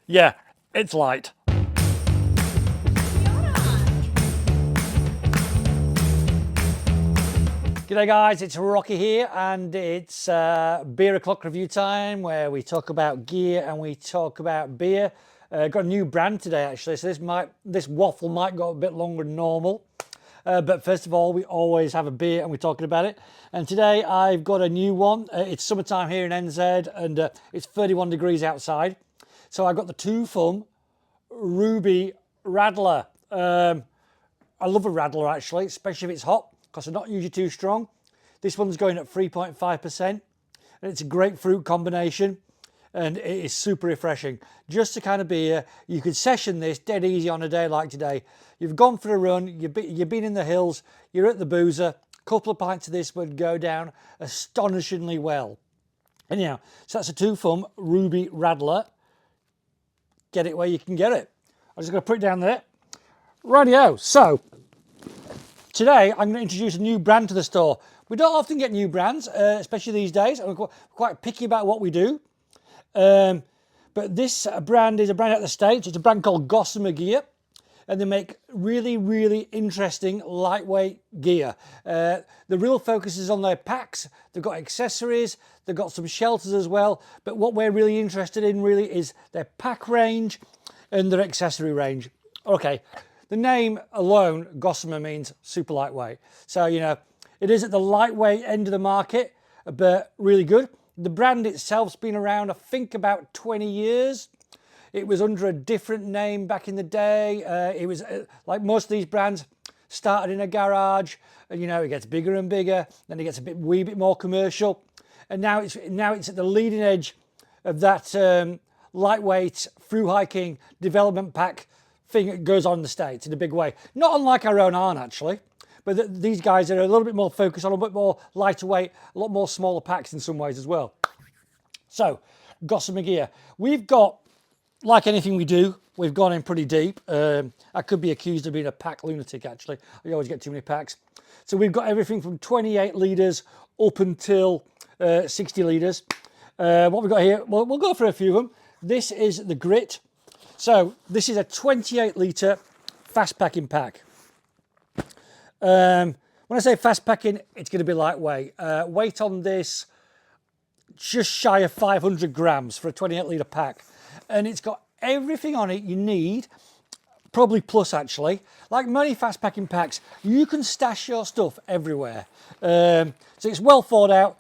Yeah, it's light. G'day guys, it's Rocky here, and it's beer o'clock review time where we talk about gear and we talk about beer. Got a new brand today actually, so this waffle might go a bit longer than normal. But first of all, we always have a beer and we're talking about it. And today I've got a new one. It's summertime here in NZ and it's 31 degrees outside. So I've got the Two Thumb Ruby Radler. I love a Radler actually, especially if it's hot, because they're not usually too strong. This one's going at 3.5%, and it's a grapefruit combination, and it is super refreshing. Just the kind of beer you could session this dead easy on a day like today. You've gone for a run, you've been in the hills, you're at the boozer, a couple of pints of this would go down astonishingly well. Anyhow, so that's a Two Thumb Ruby Radler. Get it where you can get it. I'm just going to put it down there. Rightio, so today I'm going to introduce a new brand to the store. We don't often get new brands, especially these days. We're quite picky about what we do. But this brand is a brand out of the States. It's a brand called Gossamer Gear. And they make really, really interesting lightweight gear. The real focus is on their packs. They've got accessories. They've got some shelters as well. But what we're really interested in really is their pack range and their accessory range. Okay, the name alone, Gossamer, means super lightweight. So, you know, it is at the lightweight end of the market, but really good. The brand itself's been around, I think, about 20 years. It was under a different name back in the day. It was like most of these brands started in a garage, and you know, it gets bigger and bigger, then it gets a wee bit more commercial, and now it's at the leading edge of that lightweight through hiking development pack thing that goes on in the States in a big way. Not unlike our own Arn actually, but these guys are a little bit more focused on a bit more lighter weight, a lot more smaller packs in some ways as well. So, Gossamer Gear. We've got, like anything we do, we've gone in pretty deep. I could be accused of being a pack lunatic actually. I always get too many packs. So we've got everything from 28 litres up until 60 litres. What we've got here, well, we'll go for a few of them. This is the Grit. So this is a 28 litre fast packing pack. When I say fast packing, it's going to be lightweight. Weight on this, just shy of 500 grams for a 28 litre pack. And it's got everything on it you need, probably plus actually. Like many fast packing packs, you can stash your stuff everywhere. So it's well thought out.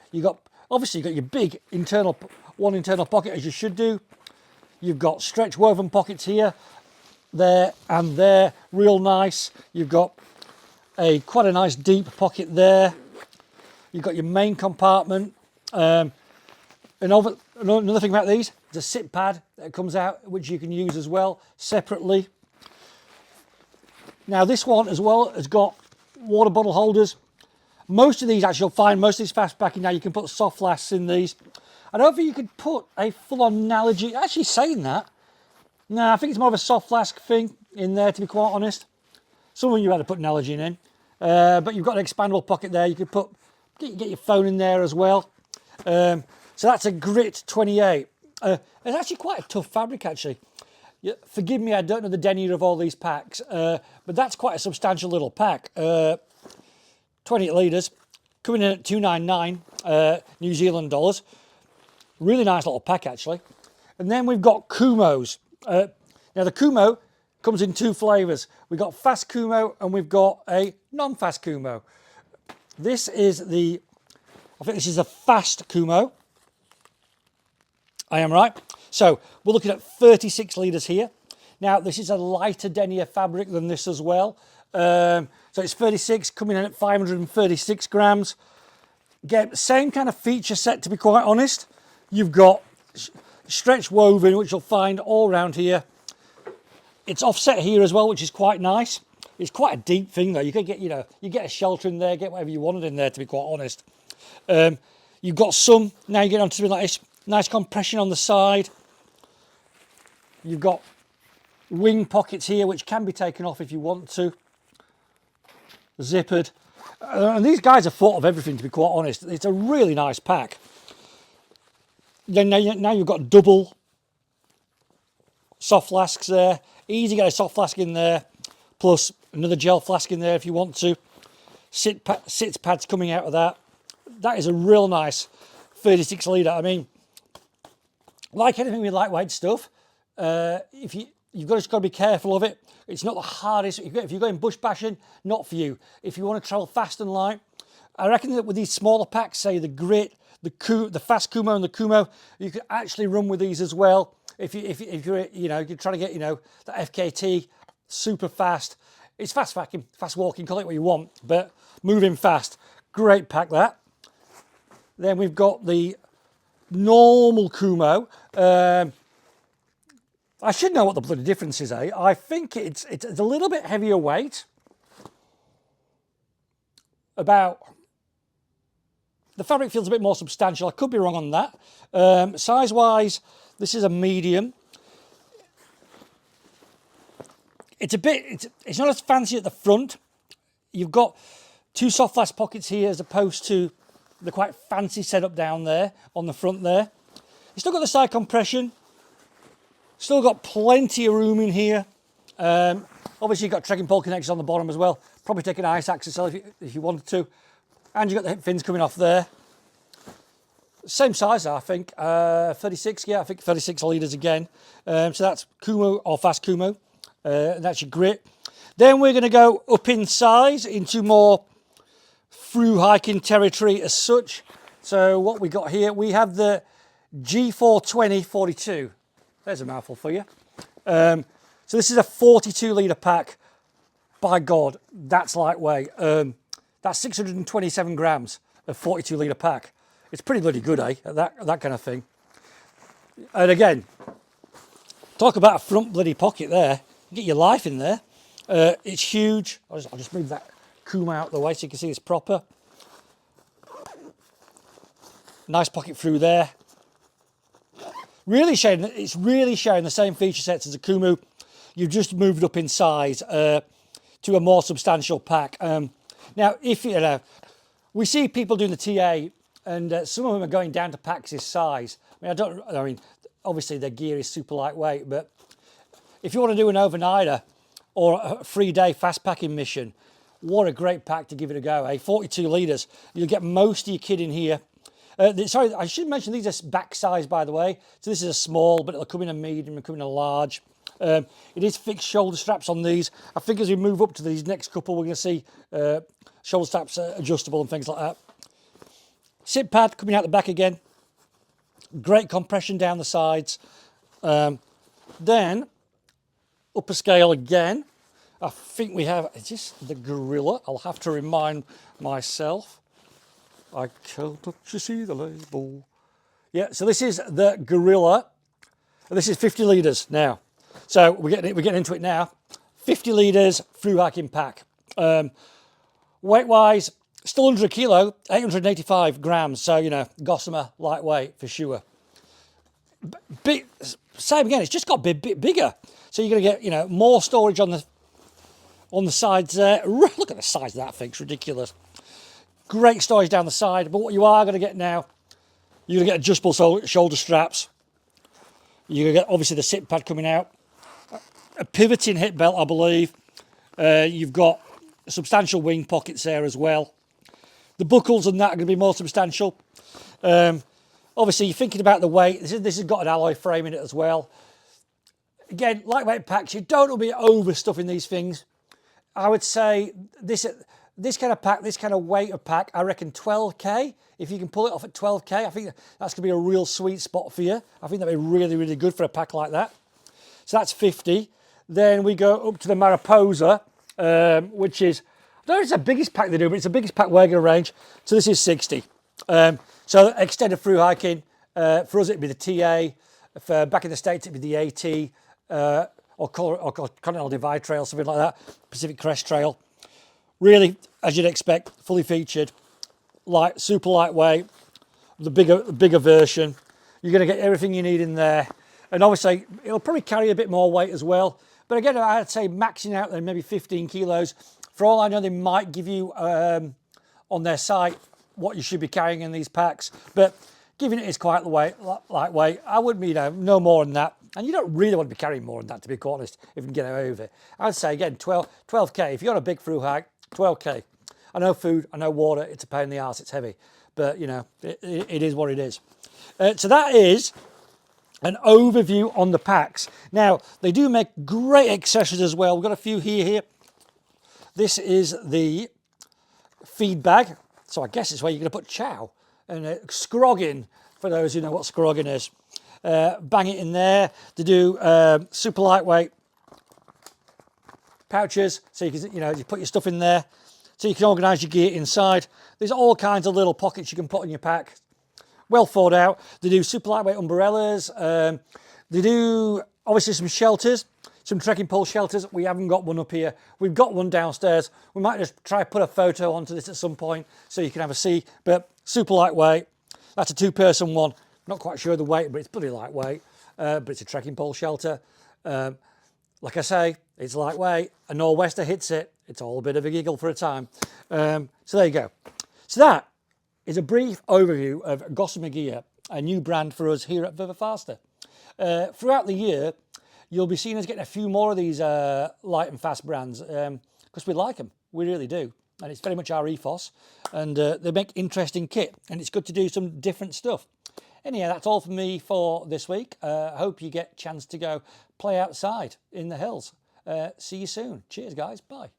Obviously you've got your big internal pocket, as you should do. You've got stretch woven pockets here, there and there, real nice. You've got quite a nice deep pocket there. You've got your main compartment. Another thing about these, there's a sit pad that comes out, which you can use as well separately. Now this one as well has got water bottle holders. Most of these, actually, you'll find most of these fast packing now, you can put soft flasks in these. I don't think you could put a full-on Nalgene. Actually, saying that, no, I think it's more of a soft flask thing in there, to be quite honest. Some of you better put Nalgene in, but you've got an expandable pocket there. You could get your phone in there as well. So that's a Grit 28. It's actually quite a tough fabric, actually. Forgive me, I don't know the denier of all these packs, but that's quite a substantial little pack. 28 litres, coming in at $2.99 New Zealand dollars. Really nice little pack, actually. And then we've got Kumos. Now, the Kumo comes in two flavours. We've got Fast Kumo and we've got a non-Fast Kumo. I think this is a Fast Kumo. I am right. So we're looking at 36 litres here. Now this is a lighter denier fabric than this as well. So it's 36, coming in at 536 grams. Again, same kind of feature set, to be quite honest. You've got stretch woven, which you'll find all around here. It's offset here as well, which is quite nice. It's quite a deep thing though. You could get, you get a shelter in there, get whatever you wanted in there, to be quite honest. You've got some, now you get onto something like this, nice compression on the side. You've got wing pockets here, which can be taken off if you want to. Zippered. And these guys have thought of everything, to be quite honest. It's a really nice pack. Then now you've got double soft flasks there. Easy to get a soft flask in there, plus another gel flask in there if you want to. Sits pads coming out of that. That is a real nice 36 litre. I mean, like anything with lightweight stuff, you've just got to be careful of it. It's not the hardest. If you're going bush bashing, not for you. If you want to travel fast and light, I reckon that with these smaller packs, say the Grit, the Fast Kumo and the Kumo, you could actually run with these as well. If you're you're trying to get the FKT super fast. It's fast packing, fast walking, call it what you want, but moving fast. Great pack that. Then we've got the normal Kumo. I should know what the bloody difference is, eh? I think it's a little bit heavier weight. The fabric feels a bit more substantial. I could be wrong on that. Size-wise, this is a medium. It's not as fancy at the front. You've got two soft flask pockets here as opposed to the quite fancy setup down there on the front there. You've still got the side compression. Still got plenty of room in here. Obviously you've got trekking pole connections on the bottom as well. Probably take an ice axe if you wanted to. And you've got the hip fins coming off there. Same size, I think. 36, yeah, I think 36 litres again. So that's Kumo or Fast Kumo. That's your Grit. Then we're going to go up in size into more through hiking territory as such. So what we got here, we have the G420 42. There's a mouthful for you. So this is a 42 litre pack. By God, that's lightweight. That's 627 grams of 42 litre pack. It's pretty bloody good, eh? That kind of thing. And again, talk about a front bloody pocket there. Get your life in there. It's huge. I'll just move that Kumo out of the way so you can see it's proper. Nice pocket through there. It's really showing the same feature sets as a Kumo. You've just moved up in size to a more substantial pack. Now, we see people doing the TA, and some of them are going down to packs this size. I mean, obviously their gear is super lightweight, but if you want to do an overnighter or a 3-day fast packing mission, what a great pack to give it a go, eh? 42 litres. You'll get most of your kit in here. Sorry, I should mention these are back size, by the way. So this is a small, but it'll come in a medium, it'll come in a large. It is fixed shoulder straps on these. I think as we move up to these next couple, we're going to see shoulder straps adjustable and things like that. Sit pad coming out the back again. Great compression down the sides. Then, upper scale again. I think we have, is this the Gorilla? I'll have to remind myself. I can't actually see the label. Yeah, so this is the Gorilla. This is 50 litres now. So we're getting into it now. 50 litres through hiking pack. Weight-wise, still under a kilo, 885 grams. So, Gossamer lightweight for sure. Same again, it's just got a bit bigger. So you're going to get, more storage on the sides there. Look at the size of that thing, it's ridiculous. Great storage down the side, but what you are going to get now, you're going to get adjustable shoulder straps. You're going to get, obviously, the sit pad coming out. A pivoting hip belt, I believe. You've got substantial wing pockets there as well. The buckles and that are going to be more substantial. Obviously, you're thinking about the weight. This has got an alloy frame in it as well. Again, lightweight packs, you don't want to be overstuffing these things. I would say this kind of pack, this kind of weight of pack, I reckon 12k. If you can pull it off at 12k, I think that's going to be a real sweet spot for you. I think that'd be really, really good for a pack like that. So that's 50. Then we go up to the Mariposa, which is, I don't know if it's the biggest pack they do, but it's the biggest pack we're going to range. So this is 60. So extended through hiking, for us it'd be the TA. For back in the States it'd be the AT, or Continental Divide Trail, something like that. Pacific Crest Trail. Really, as you'd expect, fully featured, super lightweight, the bigger version. You're going to get everything you need in there. And obviously, it'll probably carry a bit more weight as well. But again, I'd say maxing out then maybe 15 kilos. For all I know, they might give you on their site what you should be carrying in these packs. But given it is quite lightweight, I wouldn't be, no more than that. And you don't really want to be carrying more than that, to be quite honest, if you can get away with it. I'd say, again, 12k. If you're on a big through hike, 12k. I know food, I know water, it's a pain in the arse, it's heavy. But, you know, it is what it is. So that is an overview on the packs. Now, they do make great accessories as well. We've got a few here. This is feed bag. So I guess it's where you're going to put chow. And scroggin, for those who know what scroggin is. Bang it in there. They do super lightweight pouches, so you can, you know, you put your stuff in there, so you can organise your gear inside. There's all kinds of little pockets you can put in your pack. Well thought out. They do super lightweight umbrellas. They do obviously some shelters, some trekking pole shelters. We haven't got one up here. We've got one downstairs. We might just try to put a photo onto this at some point so you can have a see. But super lightweight. That's a 2-person one. Not quite sure of the weight, but it's pretty lightweight. But it's a trekking pole shelter. Like I say, it's lightweight. A nor'wester hits it. It's all a bit of a giggle for a time. So there you go. So that is a brief overview of Gossamer Gear, a new brand for us here at Viva Faster. Throughout the year, you'll be seeing us getting a few more of these light and fast brands because we like them. We really do. And it's very much our ethos. And they make interesting kit. And it's good to do some different stuff. Anyhow, that's all from me for this week. I hope you get a chance to go play outside in the hills. See you soon. Cheers, guys. Bye.